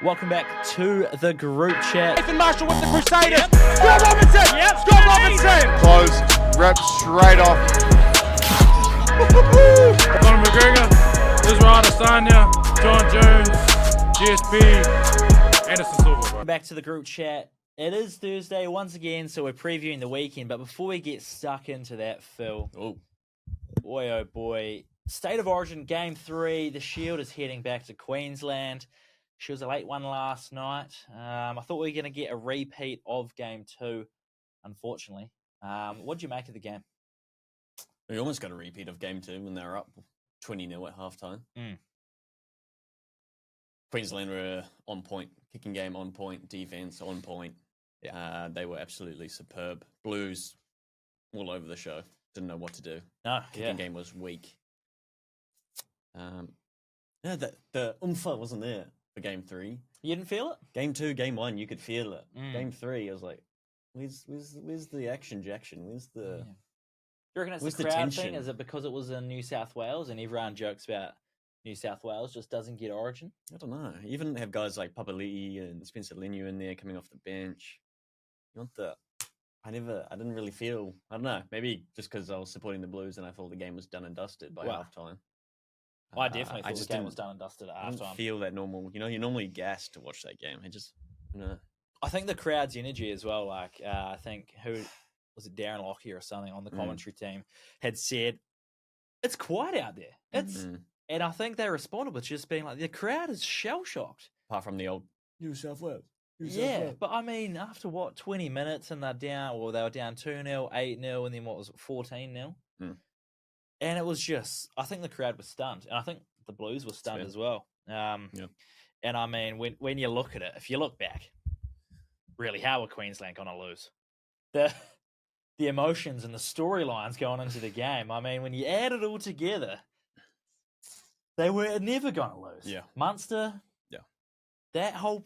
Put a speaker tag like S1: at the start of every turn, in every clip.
S1: Welcome back to the group chat.
S2: Nathan Marshall with the Crusaders. Scott Robinson. Scott Robinson.
S3: Close, rep straight off.
S4: Conor McGregor, Israel Adesanya, John Jones, GSP, Anderson Silva.
S1: Back to the group chat. It is Thursday once again, so we're previewing the weekend. But before we get stuck into that, Phil, boy, oh boy, State of Origin Game 3, the Shield is heading back to Queensland. She was a late one last night. I thought we were going to get a repeat of Game 2, unfortunately. What did you make of the game?
S5: We almost got a repeat of Game 2 when they were up 20-0 at halftime. Queensland were on point, kicking game on point, defense on point. Yeah. They were absolutely superb. Blues all over the show. Didn't know what to do.
S1: No,
S5: Kicking game was weak. The umpha wasn't there for Game 3.
S1: You didn't feel it?
S5: Game 2, Game 1, you could feel it. Game 3, I was like, where's the action, Jackson? Where's the...
S1: Yeah. You reckon it's
S5: Where's
S1: the
S5: the
S1: crowd
S5: tension?
S1: thing? Is it because it was in New South Wales and everyone jokes about New South Wales just doesn't get Origin?
S5: I don't know. You even have guys like Papali'i and Spencer Leniu in there coming off the bench. You want the... I didn't really feel... I don't know. Maybe just because I was supporting the Blues and I thought the game was done and dusted by halftime.
S1: I definitely thought the game was done and dusted at
S5: I didn't
S1: halftime.
S5: feel that normal. You know, you're normally gassed to watch that game.
S1: I think the crowd's energy as well. Like, I think was it Darren Lockyer or something on the commentary team had said, it's quiet out there. And I think they responded with just being like, the crowd is shell shocked.
S5: Apart from the old New South Wales.
S1: But I mean, after 20 minutes and they were down 2-0, 8-0, and then what was it, 14-0? And it was just, I think the crowd was stunned. And I think the Blues were stunned as well. And I mean, when you look at it, if you look back, really, how are Queensland going to lose? The emotions and the storylines going into the game. I mean, when you add it all together, they were never going to lose.
S5: Yeah.
S1: Munster, that whole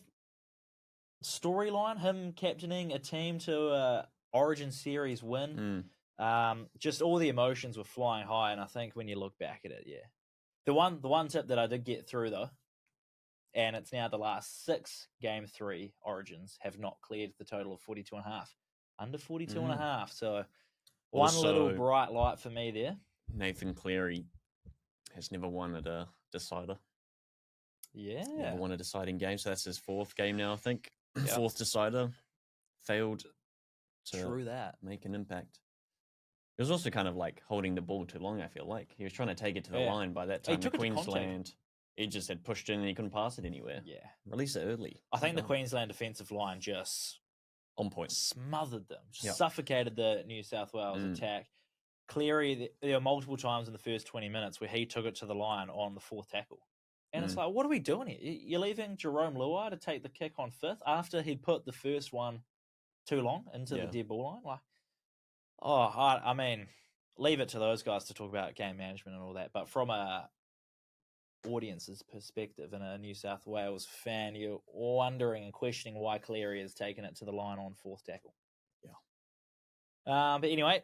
S1: storyline, him captaining a team to a Origin Series win, just all the emotions were flying high. And I think when you look back at it, the one tip that I did get through though, and it's now the last 6 Game 3 Origins have not cleared the total of 42.5. Under 42.5. So one little bright light for me there.
S5: Nathan Cleary has never won at a decider.
S1: Yeah.
S5: Never won a deciding game. So that's his 4th game now, I think. 4th decider. Failed to make an impact. He was also kind of like holding the ball too long, I feel like. He was trying to take it to the line by that time.
S1: He took
S5: Queensland, he just had pushed in and he couldn't pass it anywhere.
S1: Yeah.
S5: Release it early.
S1: I think the Queensland defensive line just
S5: on point,
S1: smothered them, suffocated the New South Wales attack. Cleary, there were multiple times in the first 20 minutes where he took it to the line on the 4th tackle. And it's like, what are we doing here? You're leaving Jerome Luai to take the kick on 5th after he'd put the first one too long into the dead ball line? Like, I mean, leave it to those guys to talk about game management and all that. But from a audience's perspective and a New South Wales fan, you're wondering and questioning why Cleary has taken it to the line on 4th tackle. But anyway,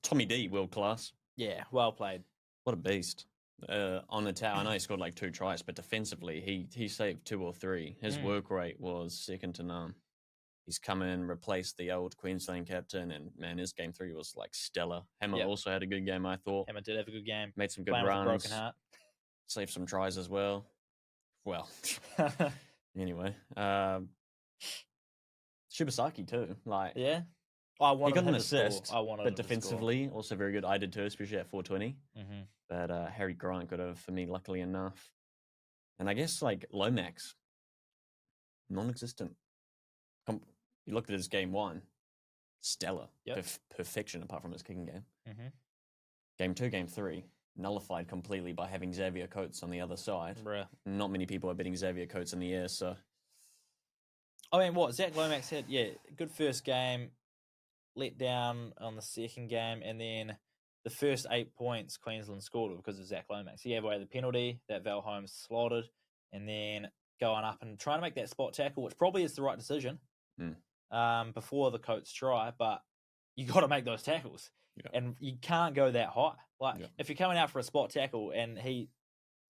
S5: Tommy D, world class.
S1: Yeah, well played.
S5: What a beast. On attack, I know he scored like 2 tries, but defensively, he saved 2 or 3. His work rate was second to none. He's come in, replaced the old Queensland captain, and man, his Game 3 was like stellar. Hammer also had a good game, I thought.
S1: Hammer did have a good game.
S5: Made some good
S1: runs.
S5: runs.
S1: With a broken heart.
S5: Saved some tries as well. Well, anyway. Shibasaki too. Like,
S1: I wanted
S5: he got an
S1: him to score.
S5: assist,
S1: I wanted
S5: but
S1: him to
S5: defensively also very good. I did too, especially at 420. But Harry Grant got over for me, luckily enough. And I guess like Lomax, non-existent. You looked at his Game 1, stellar, perfection apart from his kicking game. Game 2, Game 3, nullified completely by having Xavier Coates on the other side. Not many people are betting Xavier Coates in the air, so...
S1: I mean, Zack Lomax had, good first game, let down on the second game, and then the first 8 points Queensland scored because of Zack Lomax. He gave away the penalty that Val Holmes slotted, and then going up and trying to make that spot tackle, which probably is the right decision before the Coates try, but you got to make those tackles. And you can't go that high. Like, if you're coming out for a spot tackle and he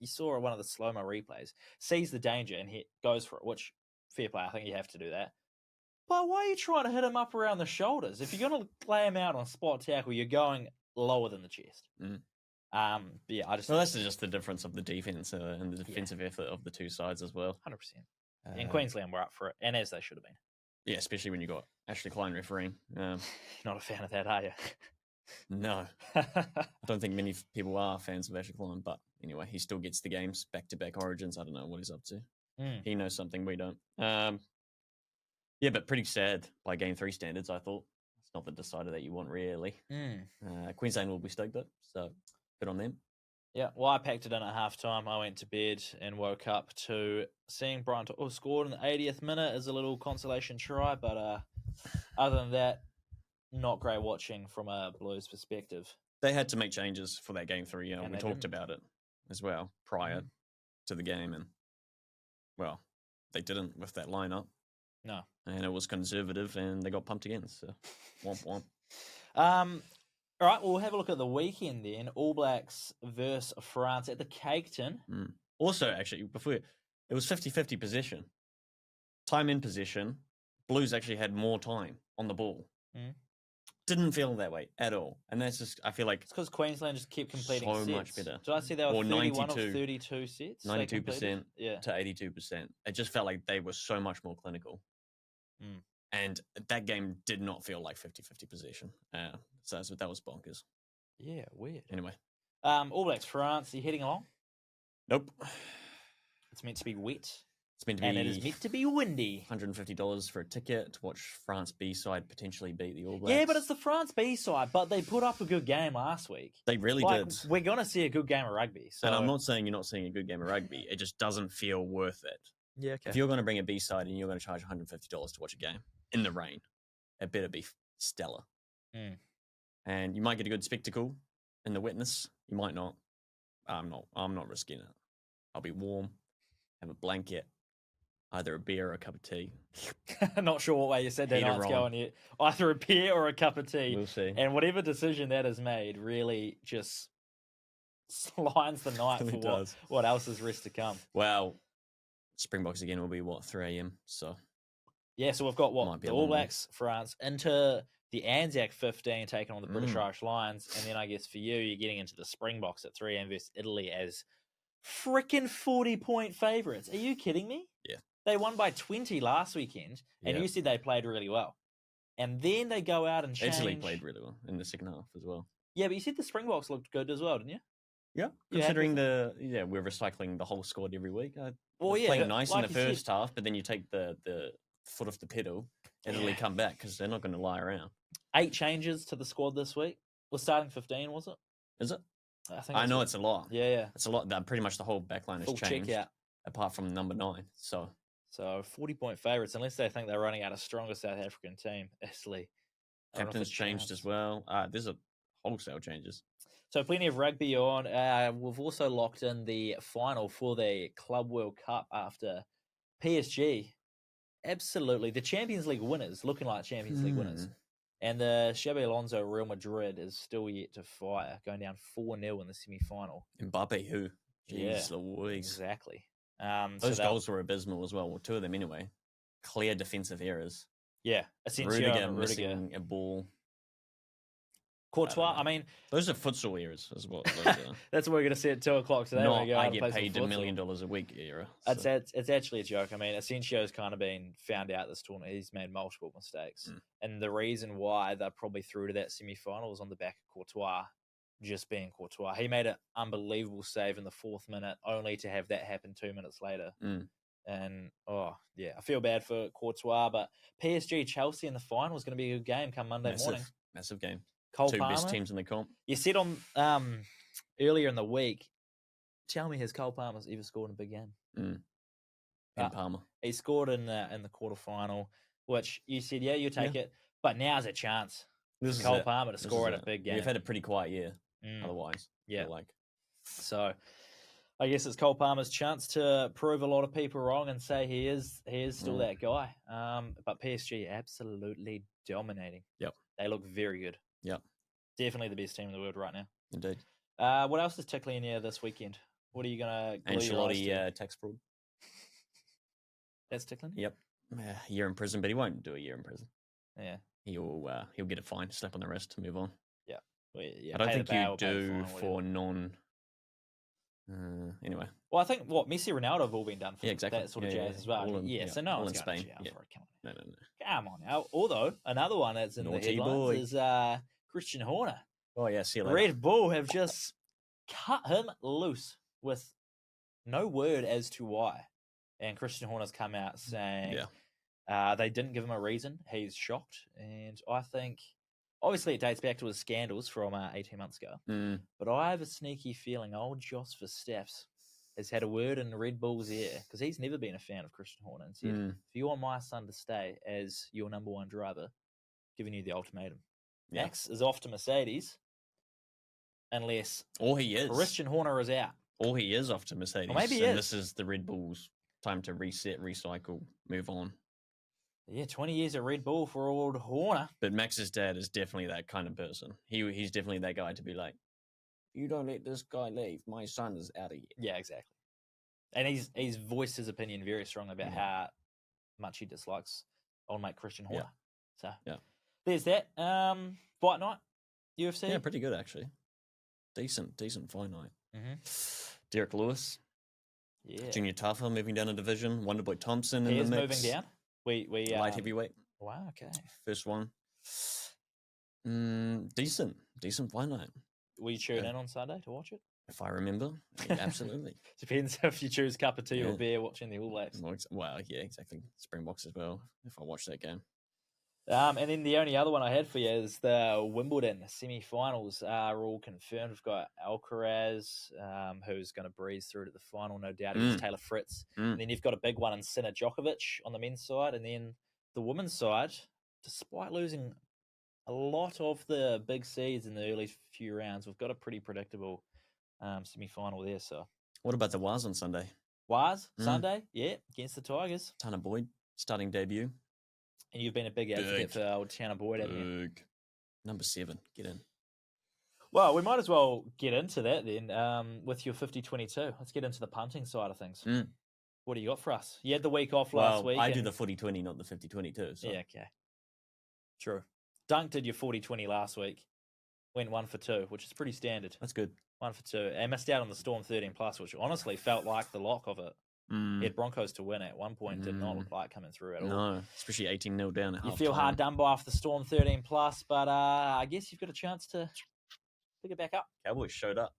S1: you saw one of the slow-mo replays, sees the danger and goes for it, which, fair play, I think you have to do that. But why are you trying to hit him up around the shoulders? If you're going to lay him out on spot tackle, you're going lower than the chest. Yeah,
S5: that's just the difference of the defense and the defensive effort of the two sides as well.
S1: 100%. And Queensland were up for it, and as they should have been.
S5: Yeah, especially when you got Ashley Klein refereeing.
S1: Not a fan of that, are you?
S5: No. I don't think many people are fans of Ashley Klein, but anyway, he still gets the games back-to-back Origins. I don't know what he's up to. He knows something we don't. Yeah, but pretty sad by Game 3 standards, I thought. It's not the decider that you want, really. Queensland will be stoked, though, so good on them.
S1: Yeah, well, I packed it in at halftime. I went to bed and woke up to seeing Brian scored in the 80th minute as a little consolation try, but other than that, not great watching from a Blues perspective.
S5: They had to make changes for that Game 3, and we talked about it as well prior to the game, and, well, they didn't with that lineup.
S1: No.
S5: And it was conservative, and they got pumped again, so womp womp.
S1: All right, we'll have a look at the weekend then. All Blacks versus France at the Caketon.
S5: Also, actually, before it was 50-50 possession. Time in possession, Blues actually had more time on the ball. Didn't feel that way at all. And that's just, I feel like...
S1: It's because Queensland just kept completing
S5: so
S1: sets.
S5: Much better.
S1: Did I see they were 31 of 32 sets?
S5: 92% to 82%. It just felt like they were so much more clinical. And that game did not feel like 50-50 possession. So that was bonkers.
S1: Yeah, weird.
S5: Anyway.
S1: All Blacks France, are you heading along?
S5: Nope.
S1: It's meant to be wet.
S5: It's meant to be...
S1: And it is meant to be windy.
S5: $150 for a ticket to watch France B-side potentially beat the All Blacks.
S1: Yeah, but it's the France B-side, but they put up a good game last week.
S5: They really did.
S1: We're going to see a good game of rugby. So...
S5: And I'm not saying you're not seeing a good game of rugby. It just doesn't feel worth it.
S1: Yeah, okay.
S5: If you're going to bring a B-side and you're going to charge $150 to watch a game in the rain, it better be stellar. And you might get a good spectacle in the wetness. You might not. I'm not risking it. I'll be warm, have a blanket, either a beer or a cup of tea.
S1: Not sure what way you said that night's going yet. Either a beer or a cup of tea.
S5: We'll see.
S1: And whatever decision that is made really just lines the night for what else is rest to come.
S5: Well, Springboks again will be, 3 a.m. So,
S1: yeah, so we've got the All Blacks, France, into the Anzac 15, taking on the British Irish Lions. And then I guess for you, you're getting into the Springboks at 3 a.m. versus Italy as freaking 40-point favourites. Are you kidding me?
S5: Yeah.
S1: They won by 20 last weekend, and you said they played really well. And then they go out and change.
S5: Italy played really well in the second half as well.
S1: Yeah, but you said the Springboks looked good as well, didn't you?
S5: Yeah, considering we're recycling the whole squad every week. Playing nice in the first half, but then you take the foot off the pedal and Italy come back because they're not going to lie around. 8
S1: changes to the squad this week. We're starting 15, was it?
S5: Is it?
S1: I
S5: know it's a lot.
S1: Yeah.
S5: It's a lot. Pretty much the whole backline has changed. Apart from number 9. So
S1: 40-point favourites, unless they think they're running out a stronger South African team, Italy.
S5: Captain's changed as well. There's a wholesale changes.
S1: So plenty of rugby on. We've also locked in the final for the Club World Cup after PSG. Absolutely. The Champions League winners, looking like Champions League winners. And the Xabi Alonso Real Madrid is still yet to fire, going down 4-0 in the semi-final.
S5: Mbappe, who? Jeez Louise.
S1: Exactly.
S5: Those goals were abysmal as well. 2 of them anyway. Clear defensive errors.
S1: Yeah.
S5: Rudiger missing a ball.
S1: Courtois, I mean...
S5: Those are futsal errors as well.
S1: That's what we're going to see at 2 o'clock today.
S5: I get paid $1 million a week era.
S1: So. It's actually a joke. I mean, Asensio's kind of been found out this tournament. He's made multiple mistakes. And the reason why they're probably through to that semi-final was on the back of Courtois, just being Courtois. He made an unbelievable save in the 4th minute, only to have that happen 2 minutes later. And, I feel bad for Courtois, but PSG-Chelsea in the final is going to be a good game come Monday morning.
S5: Massive game.
S1: Cole
S5: 2
S1: Palmer,
S5: best teams in the comp.
S1: You said on earlier in the week, tell me, has Cole Palmer ever scored in a big game?
S5: And Palmer.
S1: He scored in the quarterfinal, which you said, you take it. But now's a chance for Cole Palmer to score in a big game.
S5: We've had a pretty quiet year otherwise.
S1: Yeah. So I guess it's Cole Palmer's chance to prove a lot of people wrong and say he is still that guy. But PSG absolutely dominating.
S5: Yep.
S1: They look very good.
S5: Yep.
S1: Definitely the best team in the world right now.
S5: Indeed.
S1: What else is tickling in here this weekend? What are you gonna glue your eyes
S5: Ancelotti
S1: to?
S5: tax fraud.
S1: That's tickling.
S5: Yep. A year in prison, but he won't do a year in prison.
S1: Yeah.
S5: He'll get a fine, slap on the wrist, to move on.
S1: Yeah. Well, yeah.
S5: I don't
S1: pay
S5: think
S1: the
S5: you
S1: bail, pay the
S5: do
S1: fine,
S5: for
S1: whatever.
S5: non. Anyway.
S1: Well, I think Messi, Ronaldo have all been done for
S5: exactly.
S1: that sort of jazz as well.
S5: All in,
S1: so no
S5: all
S1: one's
S5: in
S1: going
S5: Spain.
S1: to jail for it. Come on.
S5: No.
S1: Come on now. Although another one that's in
S5: Naughty
S1: the headlines
S5: boy.
S1: is Christian Horner.
S5: Oh yeah, see you later.
S1: Red Bull have just cut him loose with no word as to why. And Christian Horner's come out saying they didn't give him a reason. He's shocked. And I think, obviously, it dates back to his scandals from 18 months ago. But I have a sneaky feeling old Jos Verstappen has had a word in Red Bull's ear because he's never been a fan of Christian Horner and said, if you want my son to stay as your number one driver, giving you the ultimatum. Max is off to Mercedes unless Christian Horner is out.
S5: Or he is off to Mercedes.
S1: Or maybe he is.
S5: This is the Red Bull's time to reset, recycle, move on.
S1: Yeah, 20 years at Red Bull for old Horner.
S5: But Max's dad is definitely that kind of person. He's definitely that guy to be like, you don't let this guy leave. My son is out of here.
S1: Yeah, exactly. And he's voiced his opinion very strongly about how much he dislikes old mate Christian Horner. So there's that. Fight night, UFC.
S5: Yeah, pretty good actually. Decent fight night. Derek Lewis.
S1: Yeah.
S5: Junior Tafa moving down a division. Wonderboy Thompson in the mix.
S1: Moving down. We
S5: light heavyweight.
S1: Wow. Okay.
S5: First one. Decent fight night.
S1: Will you tune in on Sunday to watch it?
S5: If I remember, absolutely.
S1: Depends if you choose cup of tea or beer watching the All Blacks.
S5: Well, yeah, exactly. Springboks as well. If I watch that game.
S1: And then the only other one I had for you is the Wimbledon semi-finals are all confirmed. We've got Alcaraz, who's going to breeze through to the final, no doubt, against Taylor Fritz. And then you've got a big one in Sinner Djokovic on the men's side. And then the women's side, despite losing a lot of the big seeds in the early few rounds, we've got a pretty predictable semi-final there. So,
S5: what about the Waz on Sunday?
S1: Sunday, against the Tigers.
S5: Tanner Boyd, starting debut.
S1: And you've been a big advocate for old Tanner Boyd, haven't you?
S5: Number 7, get in.
S1: Well, we might as well get into that then with your 50-22. Let's get into the punting side of things. What do you got for us? You had the week off last week.
S5: I do the 40-20, not the 50-22. So.
S1: Yeah, okay. True. Dunk did your 40-20 last week. Went 1 for 2, which is pretty standard.
S5: That's good.
S1: 1 for 2. And missed out on the Storm 13+, which honestly felt like the lock of it. He had Broncos to win at one point. Did not look like coming through at all.
S5: No, especially 18-0 down at half.
S1: You feel hard done by after the Storm 13+, but I guess you've got a chance to pick it back up.
S5: Cowboys showed up.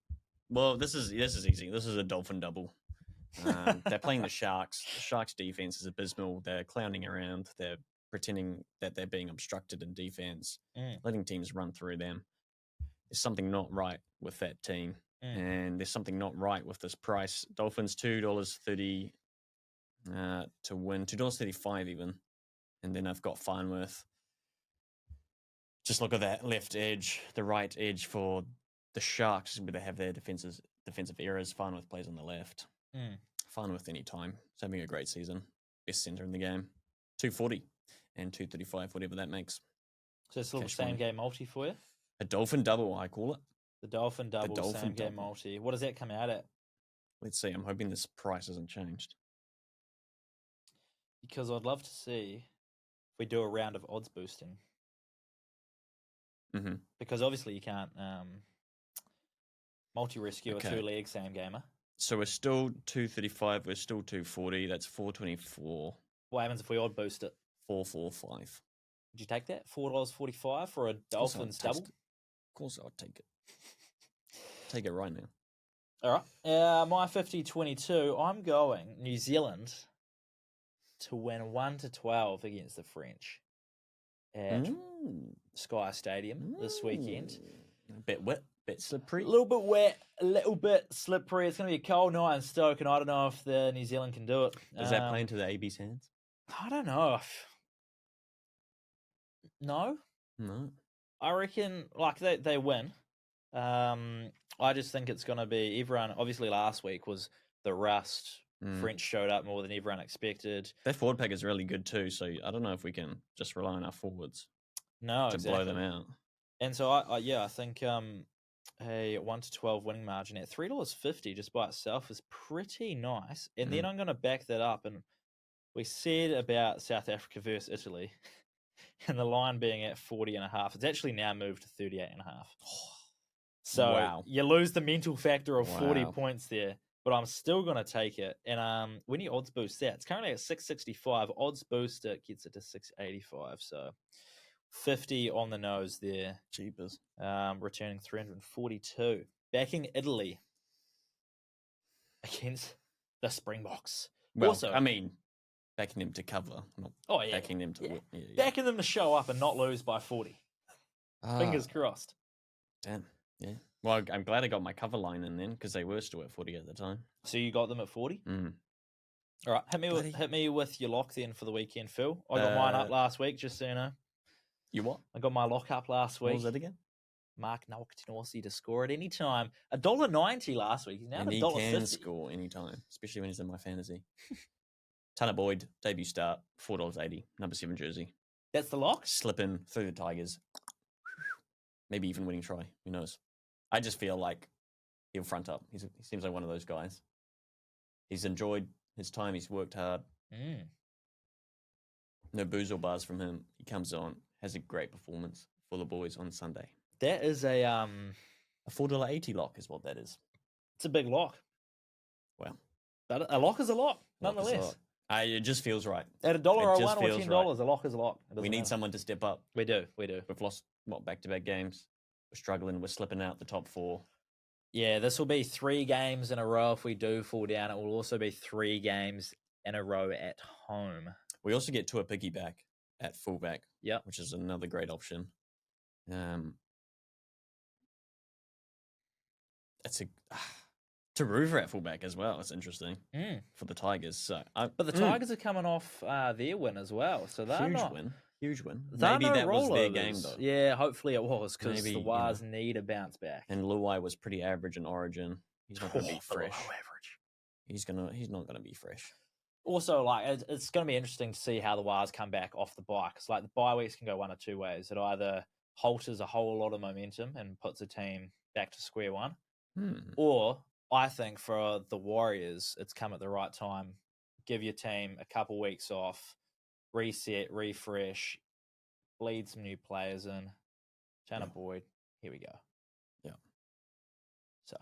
S5: Well, this is easy. This is a Dolphin double. They're playing the Sharks. The Sharks' defense is abysmal. They're clowning around. They're pretending that they're being obstructed in defense, letting teams run through them. There's something not right with that team. And there's something not right with this price. Dolphins $2.30 to win, $2.35 even. And then I've got Farnworth. Just look at that left edge, the right edge for the Sharks, where they have their defensive errors. Farnworth plays on the left. Farnworth anytime. He's having a great season. Best centre in the game. 240 and 235, whatever that makes.
S1: So it's a little same game multi for you?
S5: A Dolphin double, I call it.
S1: The Dolphin double, same game multi. What does that come out at?
S5: Let's see. I'm hoping this price hasn't changed.
S1: Because I'd love to see if we do a round of odds boosting. Because obviously you can't multi-rescue a 2-leg same gamer.
S5: So we're still 235. We're still 240. That's 424.
S1: What happens if we odd boost it?
S5: 445.
S1: Would you take that? $4.45 for a Dolphins double?
S5: Of course I'll take it. Take it right now.
S1: All right. My 50-22, I'm going New Zealand to win 1-12 against the French at Sky Stadium this weekend.
S5: A bit wet, bit slippery.
S1: A little bit wet, a little bit slippery. It's going to be a cold night in Stoke, and I don't know if the New Zealand can do it.
S5: Is that playing to the AB's hands?
S1: I don't know. No. I reckon they win. I just think it's going to be everyone. Obviously, last week was the rust. French showed up more than everyone expected.
S5: Their forward pack is really good too, so I don't know if we can just rely on our forwards
S1: to
S5: blow them out.
S1: And so I think a 1-12 winning margin at $3.50 just by itself is pretty nice. And then I'm going to back that up. And we said about South Africa versus Italy and the line being at 40.5. It's actually now moved to 38.5. So you lose the mental factor of 40 points there, but I'm still going to take it. And when you odds boost that, it's currently at 665. Odds boost it gets it to 685. So 50 on the nose there.
S5: Cheapers.
S1: Returning 342. Backing Italy against the Springboks.
S5: Well,
S1: also,
S5: I mean, backing them to cover, not backing them to win. Yeah.
S1: Backing them to show up and not lose by 40. Fingers crossed.
S5: Damn. Yeah. Well, I'm glad I got my cover line in then because they were still at 40 at the time.
S1: So you got them at 40?
S5: Mm.
S1: All right. Hit me with your lock then for the weekend, Phil. I got mine up last week, just so you know.
S5: You what?
S1: I got my lock up last week.
S5: What was that again?
S1: Mark Nalkatinorsi to score at any time. $1.90 last week. He's now $1.50.
S5: He can score any time, especially when he's in my fantasy. Tanner Boyd, debut start, $4.80, number 7 jersey.
S1: That's the lock?
S5: Slipping through the Tigers. Maybe even winning try. Who knows? I just feel like he'll front up. He seems like one of those guys. He's enjoyed his time. He's worked hard. No booze or bars from him. He comes on, has a great performance for the boys on Sunday.
S1: That is a
S5: $4.80 lock is what that is.
S1: It's a big lock.
S5: Well,
S1: but a lock is a lock, nonetheless.
S5: It just feels right.
S1: At $1 or $1 or $10, right. A lock is a lock.
S5: We need someone to step up.
S1: We do.
S5: We've lost back-to-back games. We're struggling. We're slipping out the top 4.
S1: Yeah, this will be 3 games in a row. If we do fall down, it will also be 3 games in a row at home.
S5: We also get to a piggyback at fullback.
S1: Yeah,
S5: which is another great option. It's a Taruva at fullback as well. It's interesting for the Tigers. So,
S1: but the Tigers are coming off their win as well, so they're
S5: huge win.
S1: Maybe
S5: that was their game though.
S1: Yeah, hopefully it was because the Wars need a bounce back.
S5: And Luai was pretty average in Origin. He's not going to be fresh.
S1: Average.
S5: He's not going to be fresh.
S1: Also, it's going to be interesting to see how the Wars come back off the bye. Because the bye weeks can go one of 2 ways. It either halters a whole lot of momentum and puts a team back to square one, or I think for the Warriors, it's come at the right time. Give your team a couple weeks off, reset, refresh, bleed some new players in. Tanner Boyd, here we go.
S5: Yeah.
S1: So,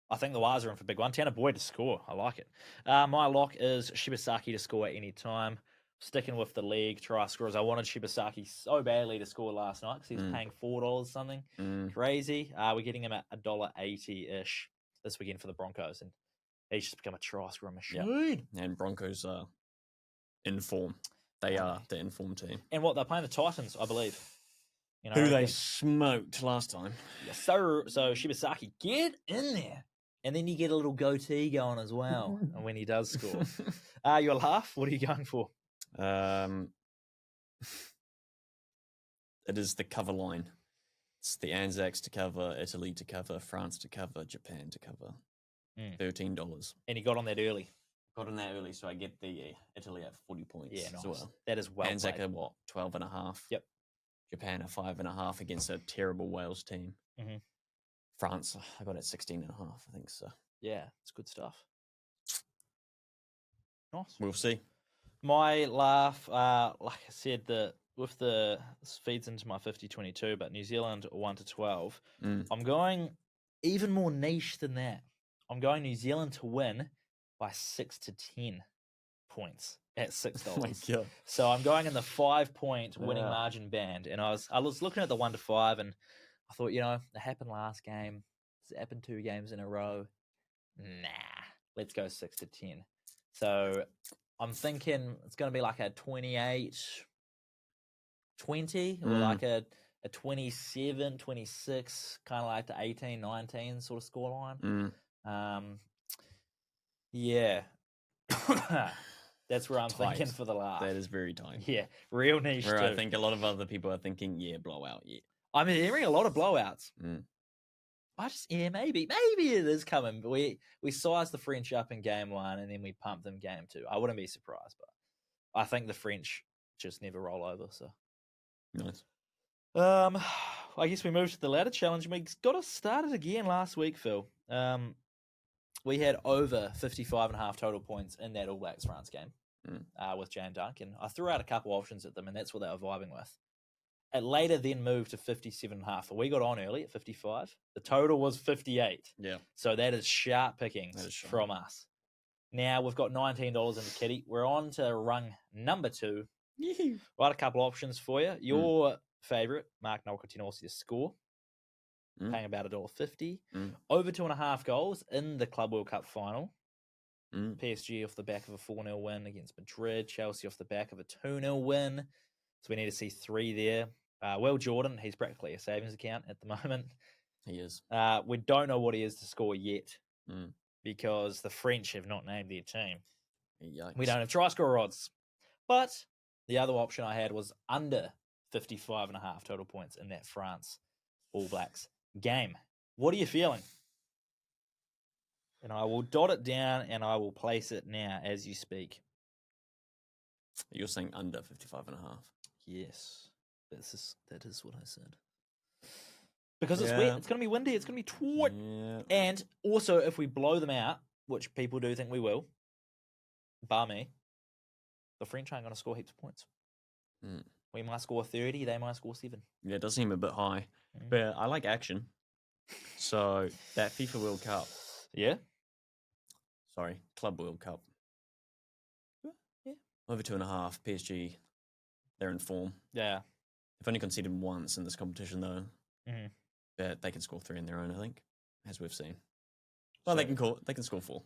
S1: I think the Wires are in for a big one. Tanner Boyd to score. I like it. My lock is Shibasaki to score at any time. Sticking with the league try scorers. I wanted Shibasaki so badly to score last night because he was paying $4 something. Crazy. We're getting him at $1.80-ish this weekend for the Broncos, and he's just become a try scorer machine.
S5: Yeah. And Broncos are in form. They are the in-form team.
S1: And they're playing the Titans, I believe.
S5: Who they smoked last time.
S1: Yeah, so Shibasaki, get in there. And then you get a little goatee going as well when he does score. Your laugh? What are you going for?
S5: It is the cover line. It's the Anzacs to cover, Italy to cover, France to cover, Japan to cover. $13.
S1: And he got on that early.
S5: Got on that early, so I get the Italy at 40 points.
S1: Yeah, nice.
S5: As well.
S1: That is well
S5: Anzac
S1: played.
S5: at what? 12.5.
S1: Yep.
S5: Japan at 5.5 against a terrible Wales team. France, I got at 16.5. I think so.
S1: Yeah, it's good stuff. Nice.
S5: We'll see.
S1: My laugh, like I said, this feeds into my 50-22, but New Zealand 1-12. I'm going even more niche than that. I'm going New Zealand to win by 6-10 points at $6.
S5: Oh my God.
S1: So I'm going in the 5-point winning margin band, and I was looking at the 1-5, and I thought, it happened last game. It's happened 2 games in a row. Nah, let's go 6-10. So I'm thinking it's going to be like a 28-20 or like a 27-26, kind of like the 18-19 sort of scoreline. Yeah. That's where I'm thinking for the laugh.
S5: That is very tight.
S1: Yeah, real niche
S5: Where
S1: too.
S5: I think a lot of other people are thinking, blowout,
S1: I'm hearing a lot of blowouts. Maybe it is coming. But we sized the French up in game 1 and then we pumped them game 2. I wouldn't be surprised, but I think the French just never roll over. So
S5: nice.
S1: I guess we moved to the ladder challenge. We got us started again last week, Phil. We had over 55.5 total points in that All Blacks France game with Jane Duncan. I threw out a couple options at them, and that's what they were vibing with. It later then moved to 57.5. So we got on early at 55. The total was 58.
S5: Yeah.
S1: So that is sharp pickings from us. Now we've got $19 in the kitty. We're on to rung number 2. Got a couple options for you. Your favourite, Mark Nolkotinosi to score. Paying about $1.50. Over 2.5 goals in the Club World Cup final. PSG off the back of a 4-0 win against Madrid. Chelsea off the back of a 2-0 win. So we need to see 3 there. Will Jordan, he's practically a savings account at the moment.
S5: He is.
S1: We don't know what he is to score yet because the French have not named their team.
S5: Yikes.
S1: We don't have try scorer odds. But the other option I had was under 55.5 total points in that France All Blacks game. What are you feeling? And I will dot it down and I will place it now as you speak.
S5: You're saying under 55.5.
S1: Yes. That is what I said. Because it's wet, it's going to be windy, it's going to be taut. Yeah. And also, if we blow them out, which people do think we will, bar me, the French aren't going to score heaps of points. We might score 30, they might score 7.
S5: Yeah, it does seem a bit high. But I like action. So, that FIFA World Cup.
S1: Yeah?
S5: Sorry, Club World Cup.
S1: Yeah.
S5: Over 2.5, PSG, they're in form.
S1: Yeah.
S5: They've only conceded once in this competition, though. But they can score 3 in their own, I think, as we've seen. Well, so, they can score 4.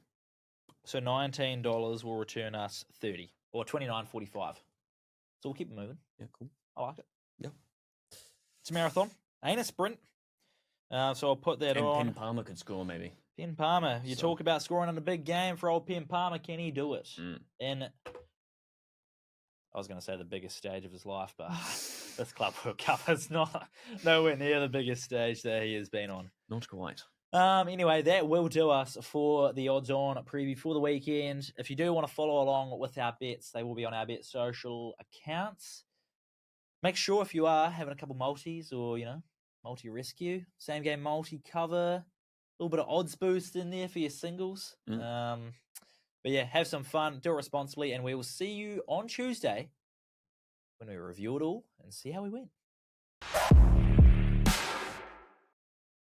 S1: So $19 will return us 30 or $29.45. So we'll keep it moving.
S5: Yeah, cool.
S1: I like it.
S5: Yeah.
S1: It's a marathon, ain't a sprint. So I'll put that on.
S5: Penn Palmer could score, maybe.
S1: Penn Palmer. You talk about scoring in a big game for old Penn Palmer. Can he do it? And I was going to say the biggest stage of his life, but this Club World Cup is nowhere near the biggest stage that he has been on.
S5: Not quite.
S1: Anyway, that will do us for the odds on preview for the weekend. If you do want to follow along with our bets, they will be on our Bet Social accounts. Make sure if you are having a couple multis or, multi-rescue, same game multi-cover, a little bit of odds boost in there for your singles. But yeah, have some fun, do it responsibly, and we will see you on Tuesday when we review it all and see how we went.